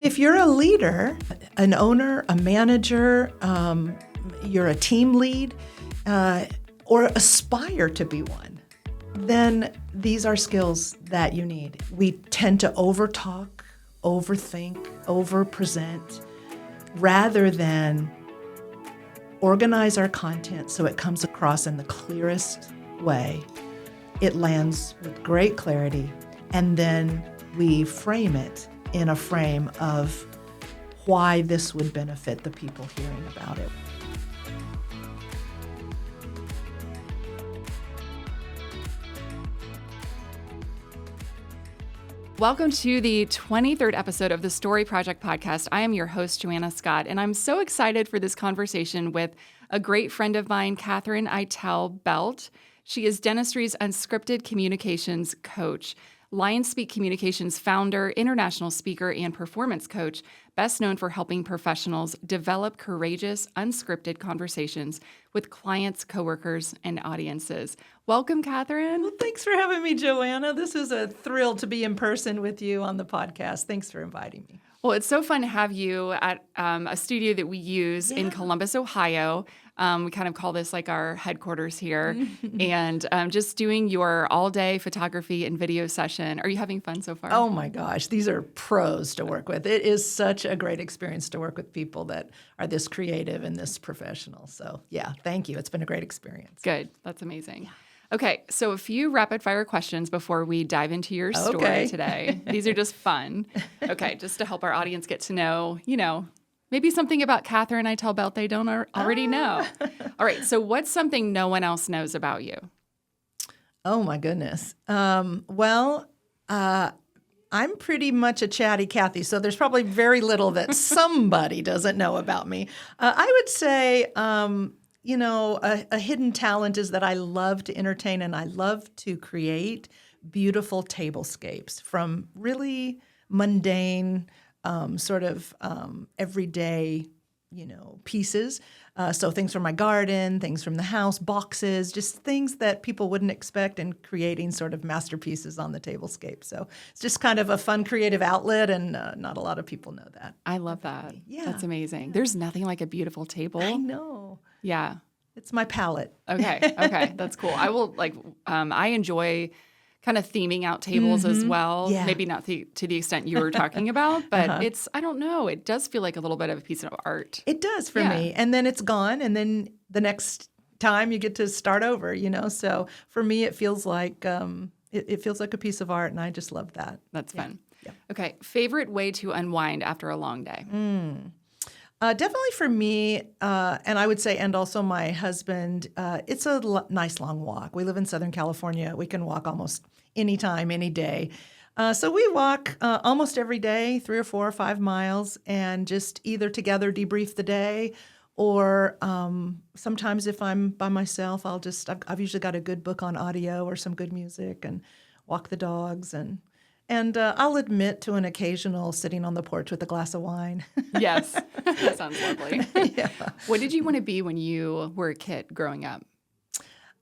If you're a leader, an owner, a manager, you're a team lead, or aspire to be one, then these are skills that you need. We tend to overtalk, overthink, overpresent, rather than organize our content so it comes across in the clearest way. It lands with great clarity, and then we frame it in a frame of why this would benefit the people hearing about it. Welcome to the 23rd episode of the Story Project podcast. I am your host, Joanna Scott, and I'm so excited for this conversation with a great friend of mine, Katherine Eitel Belt. She is dentistry's unscripted communications coach, Lionspeak Communications founder, international speaker, and performance coach, best known for helping professionals develop courageous, unscripted conversations with clients, coworkers, and audiences. Welcome, Katherine. Well, thanks for having me, Joanna. This is a thrill to be in person with you on the podcast. Thanks for inviting me. Well, it's so fun to have you at a studio that we use in Columbus, Ohio. We kind of call this like our headquarters here. And just doing your all-day photography and video session. Are you having fun so far? Oh my gosh, these are pros to work with. It is such a great experience to work with people that are this creative and this professional. So yeah, thank you. It's been a great experience. Good. That's amazing. Okay, so a few rapid-fire questions before we dive into your story today. These are just fun. Okay, just to help our audience get to know, maybe something about Katherine Eitel Belt they don't already know. All right, so what's something no one else knows about you? Oh, my goodness. I'm pretty much a chatty Kathy, so there's probably very little that somebody doesn't know about me. I would say, a hidden talent is that I love to entertain and I love to create beautiful tablescapes from really mundane, everyday, pieces. So things from my garden, things from the house, boxes, just things that people wouldn't expect, and creating sort of masterpieces on the tablescape. So it's just kind of a fun creative outlet, and not a lot of people know that. I love that. Yeah. That's amazing. There's nothing like a beautiful table. I know. Yeah. It's my palette. Okay. That's cool. I will I enjoy kind of theming out tables as well. Yeah. Maybe not to the extent you were talking about, but I don't know. It does feel like a little bit of a piece of art. It does for me. And then it's gone. And then the next time you get to start over, So for me, it feels like it feels like a piece of art. And I just love that. That's fun. Yeah. Okay. Favorite way to unwind after a long day? Definitely for me, and I would say, and also my husband, it's a nice long walk. We live in Southern California. We can walk almost anytime, any day. So we walk almost every day, 3 or 4 or 5 miles, and just either together debrief the day, or sometimes if I'm by myself, I've usually got a good book on audio or some good music, and walk the dogs, and I'll admit to an occasional sitting on the porch with a glass of wine. Yes, that sounds lovely. Yeah. What did you want to be when you were a kid growing up?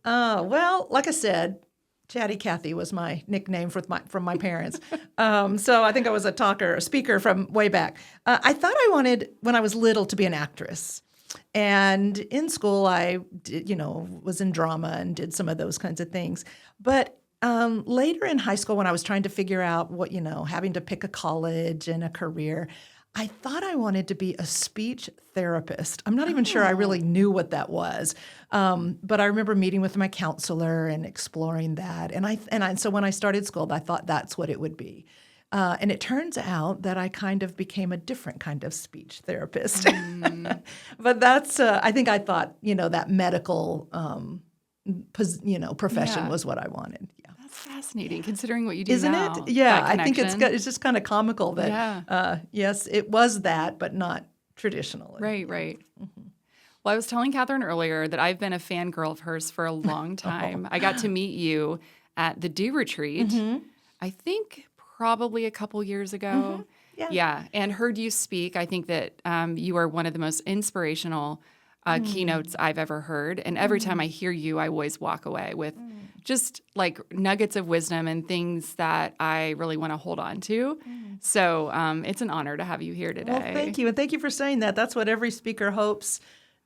Well, like I said, Chatty Kathy was my nickname from my parents. So I think I was a speaker from way back. I thought I wanted, when I was little, to be an actress. And in school, I was in drama and did some of those kinds of things. But later in high school, when I was trying to figure out what, having to pick a college and a career, I thought I wanted to be a speech therapist. I'm not even sure I really knew what that was. But I remember meeting with my counselor and exploring that. And so when I started school, I thought that's what it would be. And it turns out that I kind of became a different kind of speech therapist. But that's, I think I thought, that medical profession was what I wanted. Yeah. That's fascinating, considering what you do Isn't now. it? Yeah, I think it's just kind of comical that, yes, it was that, but not traditionally. Right. Mm-hmm. Well, I was telling Katherine earlier that I've been a fangirl of hers for a long time. I got to meet you at the Do Retreat, I think probably a couple years ago. Yeah, and heard you speak. I think that you are one of the most inspirational keynotes I've ever heard. And every time I hear you, I always walk away with just like nuggets of wisdom and things that I really want to hold on to. So it's an honor to have you here today. Well, thank you. And thank you for saying that. That's what every speaker hopes,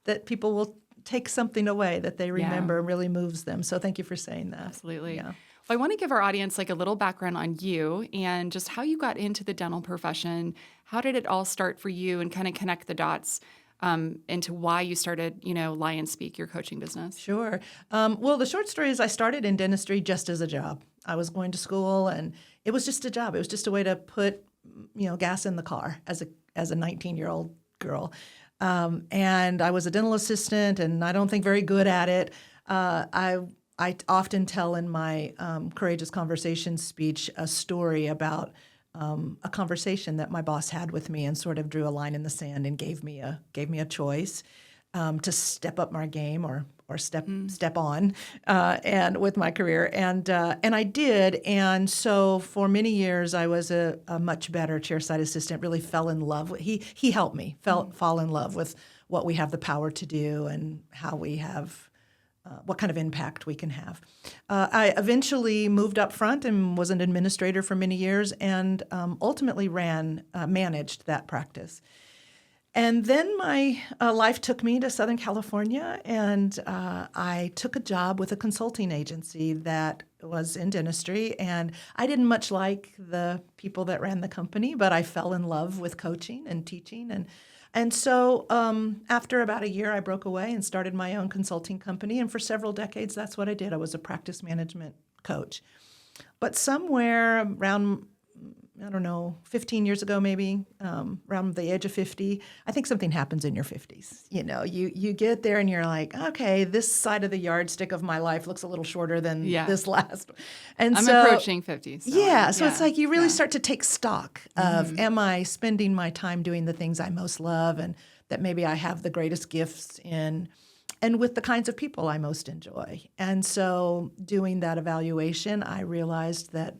that people will take something away that they remember and really moves them. So thank you for saying that. Absolutely. Yeah. Well, I want to give our audience like a little background on you and just how you got into the dental profession. How did it all start for you, and kind of connect the dots into why you started, Lionspeak, your coaching business? Sure. Well, the short story is I started in dentistry just as a job. I was going to school, and it was just a job. It was just a way to put, gas in the car as a 19-year-old girl. And I was a dental assistant, and I don't think very good at it. I often tell in my Courageous Conversations speech a story about a conversation that my boss had with me, and sort of drew a line in the sand and gave me a choice to step up my game or step on and with my career, and I did. And so for many years I was a much better chairside assistant. Really fell in love with he helped me fall in love with what we have the power to do, and how we have what kind of impact we can have. I eventually moved up front and was an administrator for many years, and ultimately managed that practice. And then my life took me to Southern California, and I took a job with a consulting agency that was in dentistry. And I didn't much like the people that ran the company, but I fell in love with coaching and teaching. And so after about a year, I broke away and started my own consulting company. And for several decades, that's what I did. I was a practice management coach. But somewhere around, 15 years ago, maybe, around the age of 50, I think something happens in your 50s. You get there and you're like, okay, this side of the yardstick of my life looks a little shorter than this last. And I'm so, approaching 50. So it's like you really start to take stock of, am I spending my time doing the things I most love, and that maybe I have the greatest gifts in, and with the kinds of people I most enjoy. And so doing that evaluation, I realized that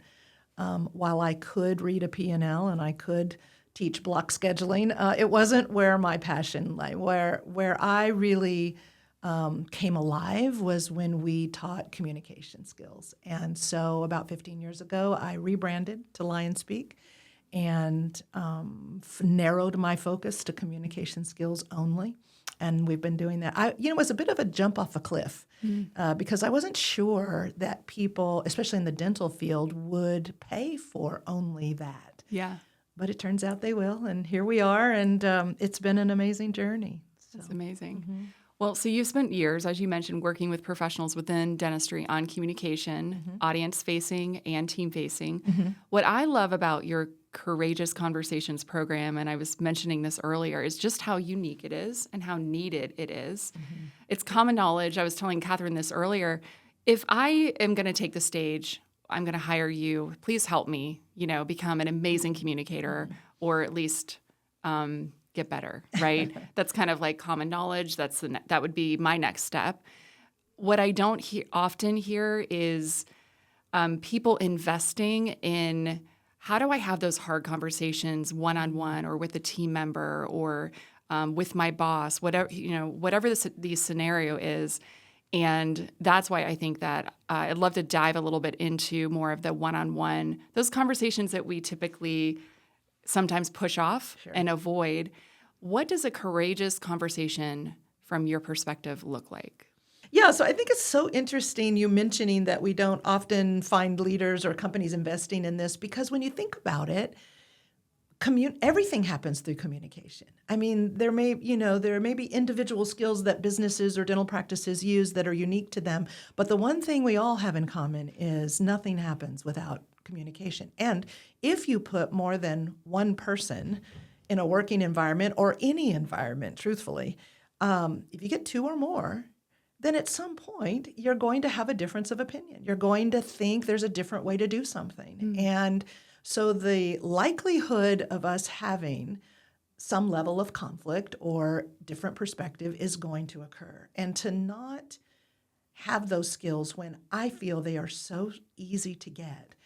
while I could read a P&L and I could teach block scheduling, it wasn't where my passion lay. Where I really came alive was when we taught communication skills. And so about 15 years ago, I rebranded to Lionspeak and narrowed my focus to communication skills only. And we've been doing that. It was a bit of a jump off a cliff because I wasn't sure that people, especially in the dental field, would pay for only that. Yeah. But it turns out they will, and here we are, and it's been an amazing journey. So. That's amazing. Well, so you've spent years, as you mentioned, working with professionals within dentistry on communication, audience-facing and team-facing. What I love about your Courageous Conversations program, and I was mentioning this earlier, is just how unique it is and how needed it is. It's common knowledge. I was telling Katherine this earlier. If I am going to take the stage, I'm going to hire you. Please help me, become an amazing communicator, or at least get better, right? That's kind of like common knowledge. That would be my next step. What I don't often hear is people investing in, how do I have those hard conversations one-on-one, or with a team member, or with my boss, whatever the scenario is. And that's why I think that I'd love to dive a little bit into more of the one-on-one, those conversations that we typically sometimes push off and avoid. What does a courageous conversation from your perspective look like? Yeah, so I think it's so interesting you mentioning that we don't often find leaders or companies investing in this, because when you think about it, everything happens through communication. I mean, there may be individual skills that businesses or dental practices use that are unique to them, but the one thing we all have in common is nothing happens without communication. And if you put more than one person in a working environment, or any environment, truthfully, if you get two or more, then at some point you're going to have a difference of opinion. You're going to think there's a different way to do something. And so the likelihood of us having some level of conflict or different perspective is going to occur. And to not have those skills when I feel they are so easy to get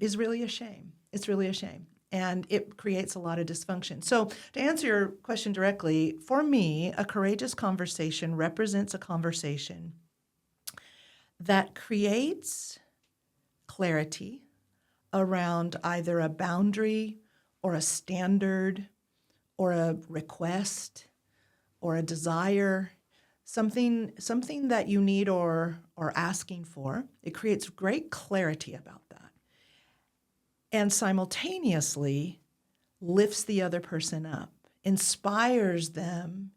is really a shame. It's really a shame. And it creates a lot of dysfunction. So to answer your question directly, for me, a courageous conversation represents a conversation that creates clarity around either a boundary or a standard or a request or a desire, something that you need or asking for. It creates great clarity about that. And simultaneously lifts the other person up, inspires them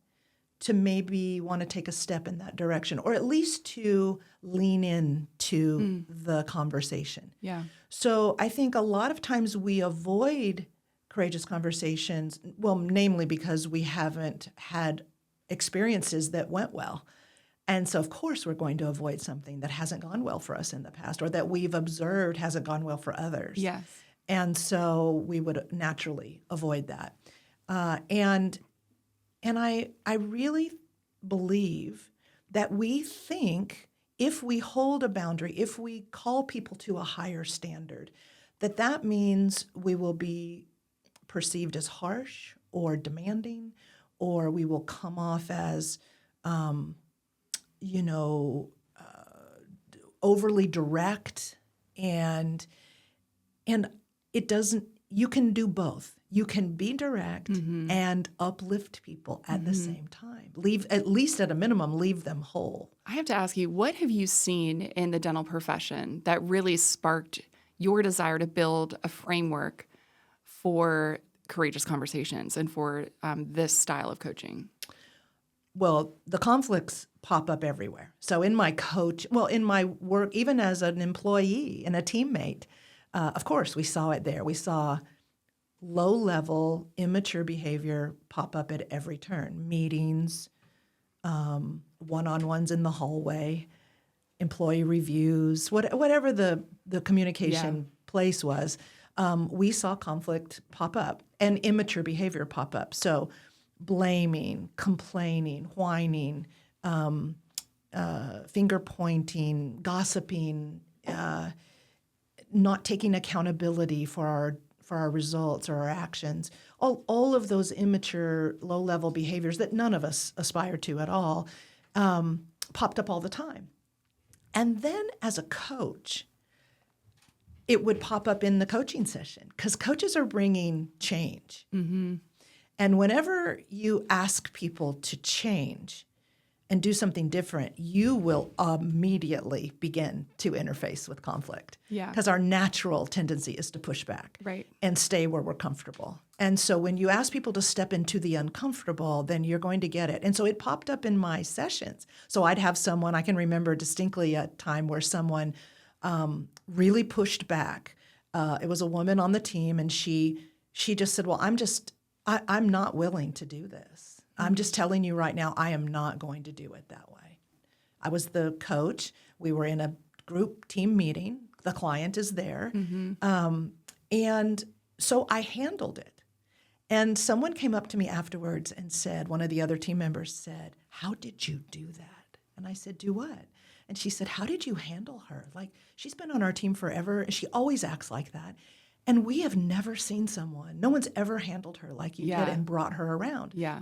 to maybe want to take a step in that direction, or at least to lean into the conversation. Yeah. So I think a lot of times we avoid courageous conversations, well, namely because we haven't had experiences that went well. And so, of course, we're going to avoid something that hasn't gone well for us in the past, or that we've observed hasn't gone well for others. Yes. And so we would naturally avoid that. And I really believe that we think if we hold a boundary, if we call people to a higher standard, that means we will be perceived as harsh or demanding, or we will come off as, overly direct. And it doesn't, you can do both. You can be direct and uplift people at the same time. At least at a minimum, leave them whole. I have to ask you, what have you seen in the dental profession that really sparked your desire to build a framework for courageous conversations and for this style of coaching? Well, the conflicts pop up everywhere. So in my work, even as an employee and a teammate, of course, we saw it there. We saw low-level, immature behavior pop up at every turn. Meetings, one-on-ones in the hallway, employee reviews, whatever the communication place was, we saw conflict pop up and immature behavior pop up. So blaming, complaining, whining, finger-pointing, gossiping, not taking accountability for our results or our actions, all of those immature, low-level behaviors that none of us aspire to at all, popped up all the time. And then as a coach, it would pop up in the coaching session because coaches are bringing change. Mm-hmm. And whenever you ask people to change and do something different, you will immediately begin to interface with conflict. Yeah. Because our natural tendency is to push back and stay where we're comfortable. And so when you ask people to step into the uncomfortable, then you're going to get it. And so it popped up in my sessions. So I'd have someone, I can remember distinctly a time where someone really pushed back. It was a woman on the team, and she just said, well, I'm not willing to do this. I'm just telling you right now, I am not going to do it that way. I was the coach. We were in a group team meeting. The client is there. Mm-hmm. And so I handled it. And someone came up to me afterwards and said, one of the other team members said, how did you do that? And I said, do what? And she said, how did you handle her? Like, she's been on our team forever, and she always acts like that. And we have never seen no one's ever handled her like you did and brought her around. Yeah.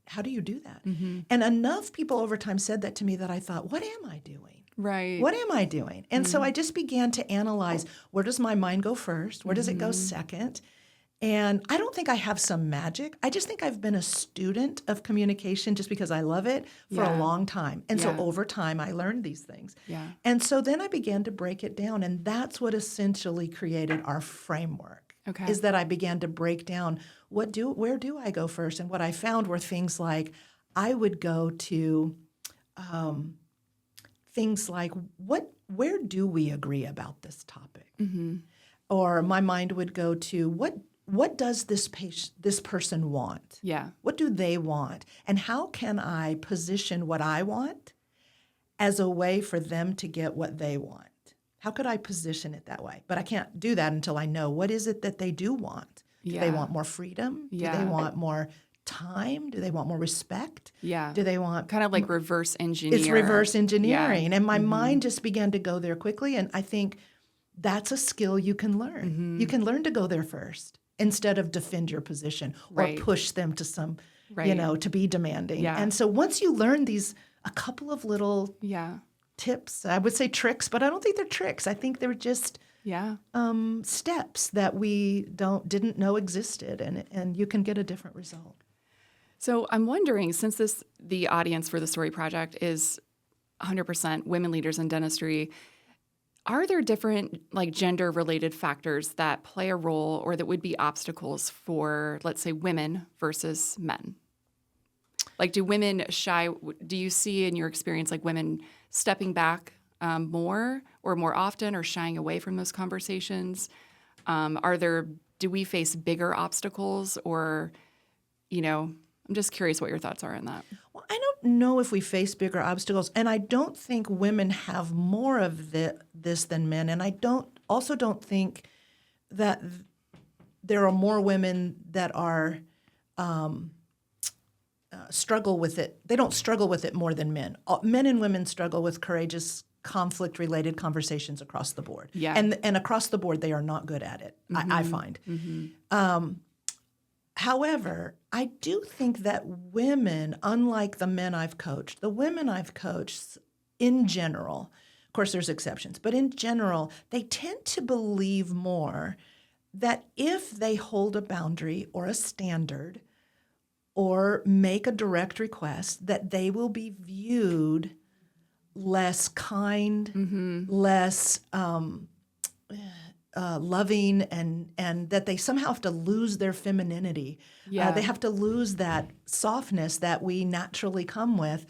How do you do that? Mm-hmm. And enough people over time said that to me that I thought, what am I doing? Right. What am I doing? And so I just began to analyze, where does my mind go first? Where does it go second? And I don't think I have some magic. I just think I've been a student of communication just because I love it for a long time. And so over time, I learned these things. Yeah. And so then I began to break it down. And that's what essentially created our framework, is that I began to break down where do I go first? And what I found were things like I would go to things like, where do we agree about this topic? Mm-hmm. Or my mind would go to, what does this person want? Yeah. What do they want? And how can I position what I want as a way for them to get what they want? How could I position it that way? But I can't do that until I know what is it that they do want. Do they want more freedom? Do they want more time? Do they want more respect? Yeah. Do they want... Kind of like reverse engineer. It's reverse engineering. Yeah. And my mind just began to go there quickly. And I think that's a skill you can learn. Mm-hmm. You can learn to go there first, instead of defend your position or push them to to be demanding. Yeah. And so once you learn a couple of little tips. I would say tricks, but I don't think they're tricks. I think they're just steps that we didn't know existed, and you can get a different result. So I'm wondering, since the audience for the Story Project is 100% women leaders in dentistry, are there different gender-related factors that play a role or that would be obstacles for, let's say, women versus men? Do women shy? Do you see in your experience women stepping back more or more often or shying away from those conversations? Do we face bigger obstacles or, I'm just curious what your thoughts are on that. Well, I don't know if we face bigger obstacles, and I don't think women have more of this than men, and I also don't think that there are more women that are struggle with it. They don't struggle with it more than men. Men and women struggle with courageous conflict-related conversations across the board. Yeah. And across the board, they are not good at it, I find. Mm-hmm. However, I do think that women, unlike the men I've coached, the women I've coached in general, of course there's exceptions, but in general, they tend to believe more that if they hold a boundary or a standard or make a direct request, that they will be viewed less kind, less loving, and that they somehow have to lose their femininity. Yeah. They have to lose that softness that we naturally come with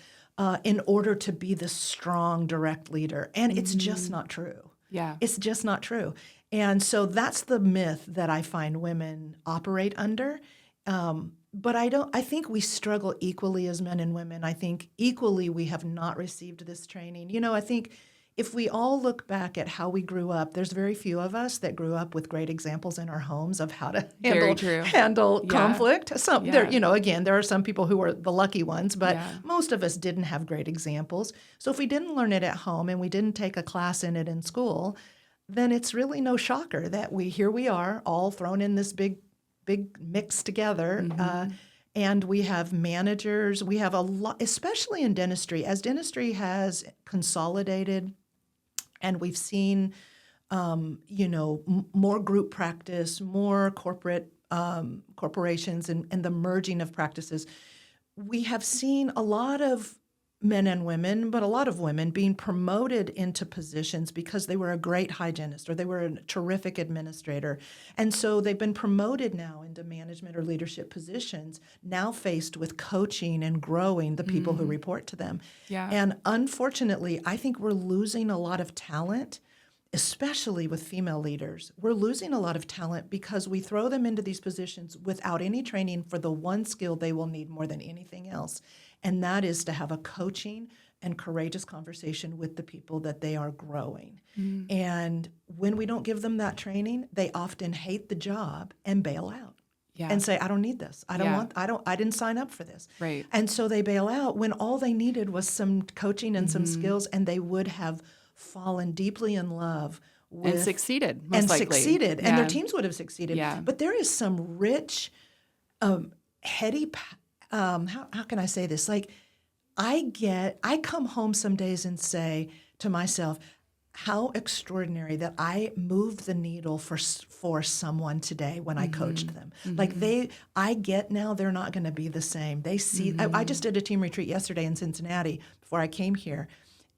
in order to be the strong, direct leader. And it's just not true. Yeah. It's just not true. And so that's the myth that I find women operate under. But I think we struggle equally as men and women. I think equally we have not received this training. I think if we all look back at how we grew up, there's very few of us that grew up with great examples in our homes of how to handle conflict. There are some people who were the lucky ones, but most of us didn't have great examples. So if we didn't learn it at home and we didn't take a class in it in school, then it's really no shocker that here we are all thrown in this big mix together. And we have managers. We have a lot, especially in dentistry, as dentistry has consolidated. And we've seen, more group practice, more corporations, and the merging of practices. We have seen a lot of men and women, but a lot of women being promoted into positions because they were a great hygienist or they were a terrific administrator. And so they've been promoted now into management or leadership positions, now faced with coaching and growing the people who report to them. Yeah. And unfortunately, I think we're losing a lot of talent, especially with female leaders. We're losing a lot of talent because we throw them into these positions without any training for the one skill they will need more than anything else. And that is to have a coaching and courageous conversation with the people that they are growing. And when we don't give them that training, they often hate the job and bail out and say, I don't need this. I didn't sign up for this. Right. And so they bail out when all they needed was some coaching and some skills, and they would have fallen deeply in love with and succeeded, most likely. And their teams would have succeeded. Yeah. But there is some rich, heady how can I say this? I come home some days and say to myself, how extraordinary that I moved the needle for someone today when I coached them. I get now they're not going to be the same. They see, I just did a team retreat yesterday in Cincinnati before I came here.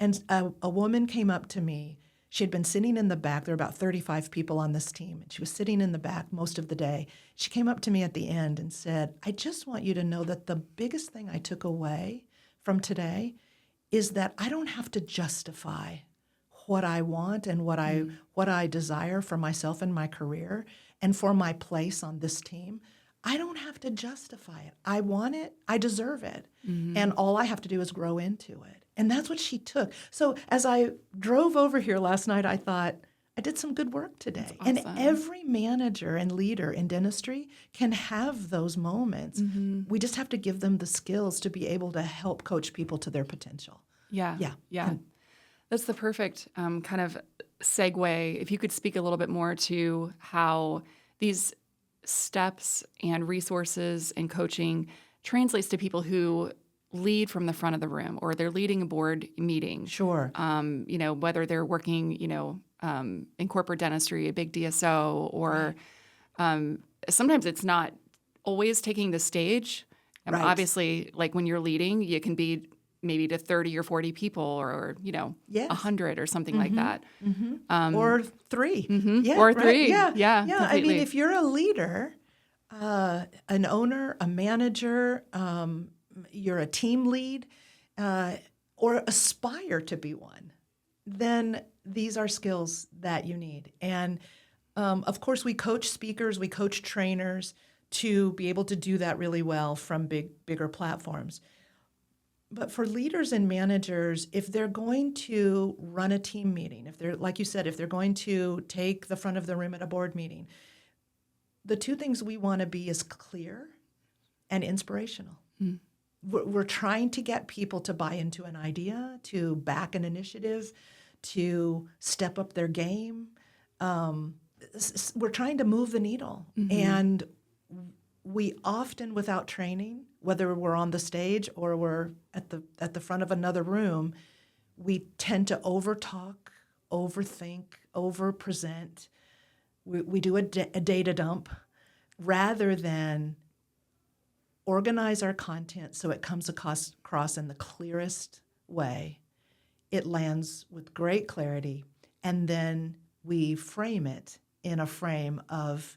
And a woman came up to me. She had been sitting in the back. There were about 35 people on this team, and she was sitting in the back most of the day. She came up to me at the end and said, I just want you to know that the biggest thing I took away from today is that I don't have to justify what I want and what I desire for myself and my career and for my place on this team. I don't have to justify it. I want it. I deserve it. And all I have to do is grow into it. And that's what she took. So as I drove over here last night, I thought, I did some good work today. Awesome. And every manager and leader in dentistry can have those moments. We just have to give them the skills to be able to help coach people to their potential. Yeah. That's the perfect kind of segue. If you could speak a little bit more to how these steps and resources and coaching translates to people who lead from the front of the room, or they're leading a board meeting. Sure. Whether they're working, in corporate dentistry, a big DSO, or sometimes it's not always taking the stage. Right. Obviously, like when you're leading, you can be maybe to 30 or 40 people, or Yes. 100 or something like that. Or 3. Yeah, Or right. 3. Yeah. Yeah, I completely. mean, if you're a leader, an owner, a manager, you're a team lead, or aspire to be one, then these are skills that you need. And of course, we coach speakers, we coach trainers to be able to do that really well from bigger platforms. But for leaders and managers, if they're going to run a team meeting, if they're, like you said, if they're going to take the front of the room at a board meeting, the two things we want to be is clear and inspirational. We're trying to get people to buy into an idea, to back an initiative, to step up their game. We're trying to move the needle. And we often, without training, whether we're on the stage or we're at the front of another room, we tend to overtalk, overthink, overpresent. We do a data dump rather than organize our content so it comes across in the clearest way. It lands with great clarity, and then we frame it in a frame of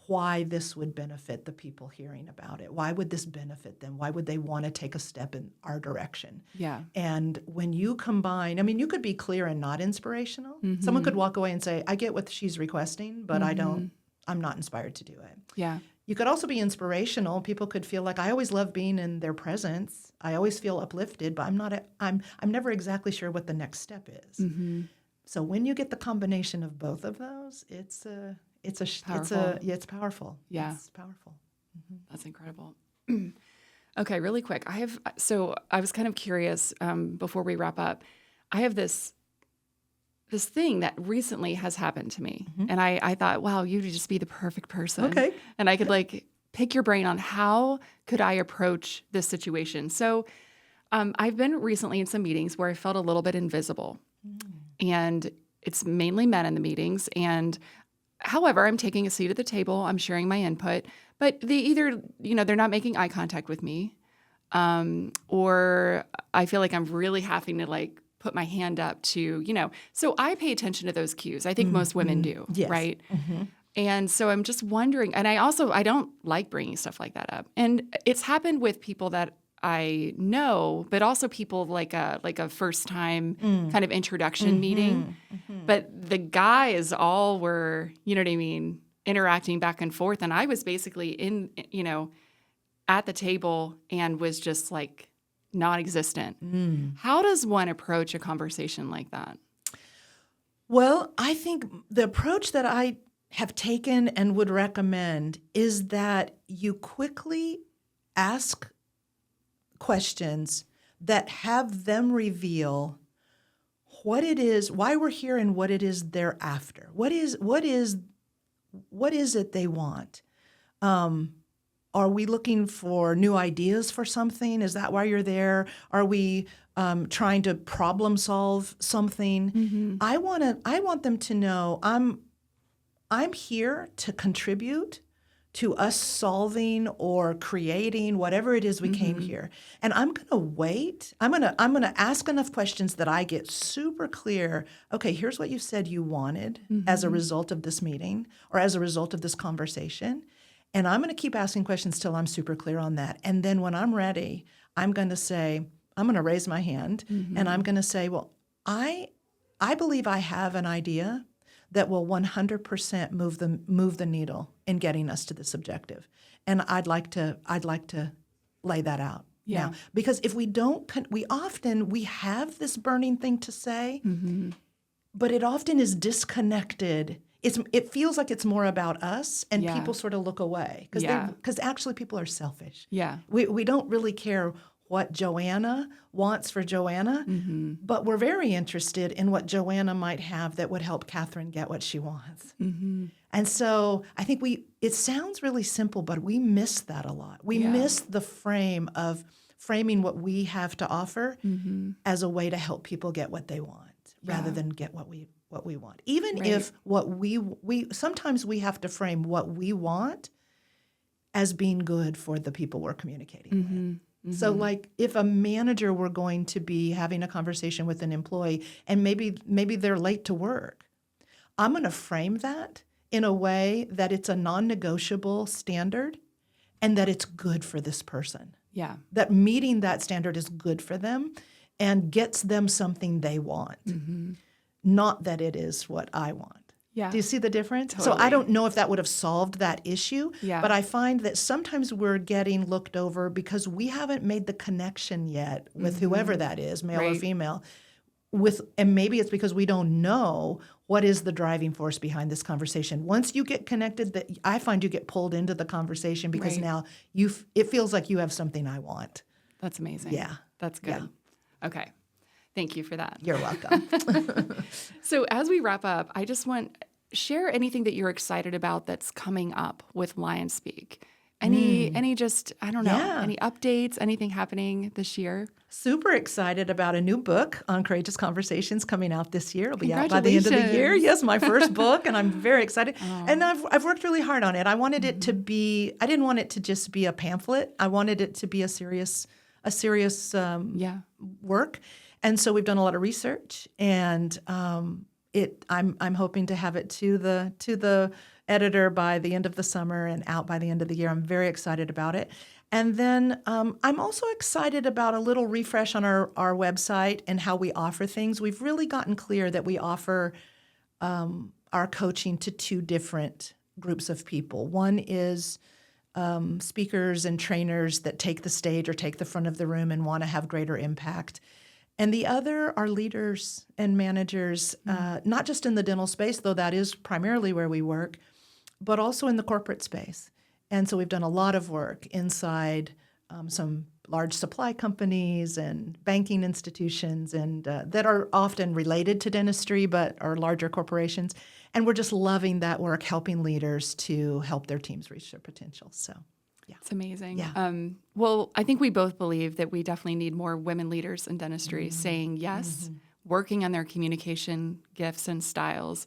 why this would benefit the people hearing about it. Why would this benefit them? Why would they want to take a step in our direction? Yeah. And when you combine, I mean, you could be clear and not inspirational. Someone could walk away and say, I get what she's requesting, but I'm not inspired to do it. Yeah. You could also be inspirational. People could feel like, I always love being in their presence. I always feel uplifted, but I'm never exactly sure what the next step is. So when you get the combination of both of those, it's powerful. Yeah. It's powerful. That's incredible. Okay, really quick. I was kind of curious before we wrap up. I have this thing that recently has happened to me. And I thought, wow, you would just be the perfect person. Okay. And I could pick your brain on how could I approach this situation. So I've been recently in some meetings where I felt a little bit invisible. And it's mainly men in the meetings. And however, I'm taking a seat at the table, I'm sharing my input, but they either, they're not making eye contact with me, or I feel like I'm really having to put my hand up to, so I pay attention to those cues. I think most women do, Yes. right? And so I'm just wondering, and I don't like bringing stuff like that up. And it's happened with people that I know, but also people like a first time kind of introduction meeting. But the guys all were, you know what I mean, interacting back and forth. And I was basically at the table and was just non-existent. How does one approach a conversation like that? Well, I think the approach that I have taken and would recommend is that you quickly ask questions that have them reveal what it is, why we're here, and what it is they're after. What is it they want? Are we looking for new ideas for something? Is that why you're there? Are we trying to problem solve something? I want them to know I'm here to contribute to us solving or creating whatever it is we came here. And I'm going to wait. I'm going to ask enough questions that I get super clear. Okay, here's what you said you wanted as a result of this meeting or as a result of this conversation. And I'm going to keep asking questions till I'm super clear on that. And then when I'm ready, I'm going to raise my hand and I'm going to say, well, I believe I have an idea that will 100% move the needle in getting us to this objective, and I'd like to lay that out now. Because if we don't, we have this burning thing to say, but it often is disconnected. It feels like it's more about us, and people sort of look away because actually people are selfish. Yeah, we don't really care what Joanna wants for Joanna, but we're very interested in what Joanna might have that would help Katherine get what she wants. And so I think it sounds really simple, but we miss that a lot. We miss the frame of framing what we have to offer as a way to help people get what they want rather than get what we want. Even if what we sometimes we have to frame what we want as being good for the people we're communicating with. So like if a manager were going to be having a conversation with an employee and maybe they're late to work, I'm going to frame that in a way that it's a non-negotiable standard and that it's good for this person. Yeah. That meeting that standard is good for them and gets them something they want, not that it is what I want. Yeah. Do you see the difference? Totally. So I don't know if that would have solved that esse, Yeah. but I find that sometimes we're getting looked over because we haven't made the connection yet with whoever that is, male or female, and maybe it's because we don't know what is the driving force behind this conversation. Once you get connected, that I find you get pulled into the conversation because now it feels like you have something I want. That's amazing. Yeah. That's good. Yeah. Okay. Thank you for that. You're welcome. So as we wrap up, I just share anything that you're excited about that's coming up with Lionspeak. Any just, I don't know, any updates, anything happening this year? Super excited about a new book on courageous conversations coming out this year. It'll be out by the end of the year. Yes, my first book, and I'm very excited. And I've worked really hard on it. I wanted it to be, I didn't want it to just be a pamphlet. I wanted it to be a serious work. And so we've done a lot of research, and I'm hoping to have it to the editor by the end of the summer and out by the end of the year. I'm very excited about it. And then I'm also excited about a little refresh on our website and how we offer things. We've really gotten clear that we offer our coaching to two different groups of people. One is speakers and trainers that take the stage or take the front of the room and want to have greater impact. And the other are leaders and managers, not just in the dental space, though that is primarily where we work, but also in the corporate space. And so we've done a lot of work inside some large supply companies and banking institutions and that are often related to dentistry but are larger corporations. And we're just loving that work, helping leaders to help their teams reach their potential. So. Yeah. It's amazing. Yeah. Well, I think we both believe that we definitely need more women leaders in dentistry saying yes, working on their communication gifts and styles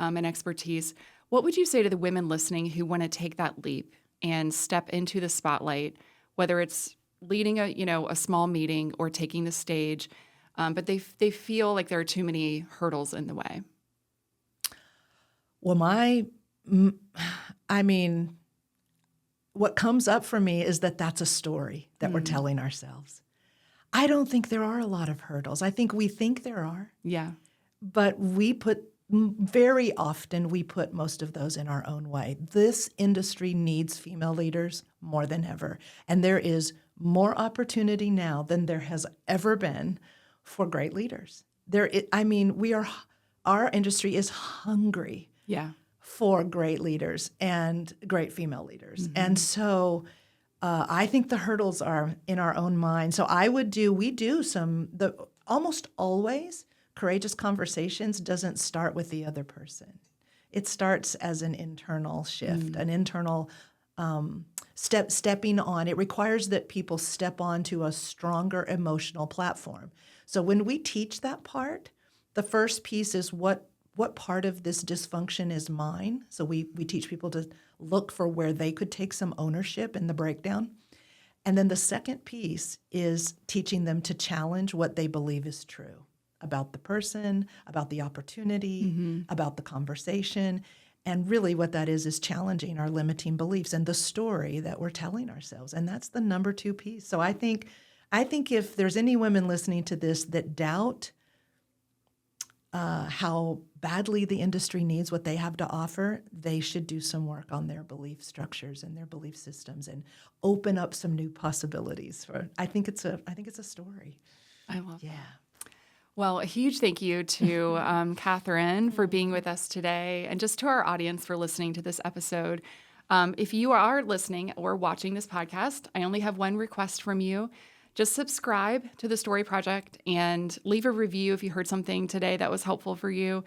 and expertise. What would you say to the women listening who want to take that leap and step into the spotlight, whether it's leading a small meeting or taking the stage, but they feel like there are too many hurdles in the way? Well, what comes up for me is that that's a story that we're telling ourselves. I don't think there are a lot of hurdles. I think we think there are. Yeah. But very often we put most of those in our own way. This industry needs female leaders more than ever. And there is more opportunity now than there has ever been for great leaders. Our industry is hungry. Yeah. For great leaders and great female leaders. And so I think the hurdles are in our own mind. So almost always, courageous conversations doesn't start with the other person. It starts as an internal shift, an internal stepping on. It requires that people step onto a stronger emotional platform. So when we teach that part, the first piece is what part of this dysfunction is mine. So we teach people to look for where they could take some ownership in the breakdown. And then the second piece is teaching them to challenge what they believe is true about the person, about the opportunity, about the conversation. And really what that is challenging our limiting beliefs and the story that we're telling ourselves. And that's the number two piece. So I think if there's any women listening to this that doubt how badly the industry needs what they have to offer, they should do some work on their belief structures and their belief systems and open up some new possibilities. I think it's a story. I love that. Well, a huge thank you to Katherine for being with us today and just to our audience for listening to this episode. If you are listening or watching this podcast, I only have one request from you. Just subscribe to The Story Project and leave a review if you heard something today that was helpful for you.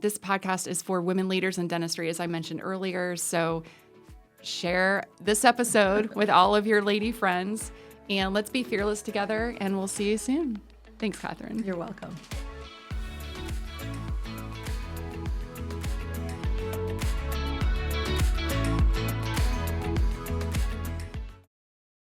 This podcast is for women leaders in dentistry, as I mentioned earlier. So share this episode with all of your lady friends And let's be fearless together, and we'll see you soon. Thanks, Katherine. You're welcome.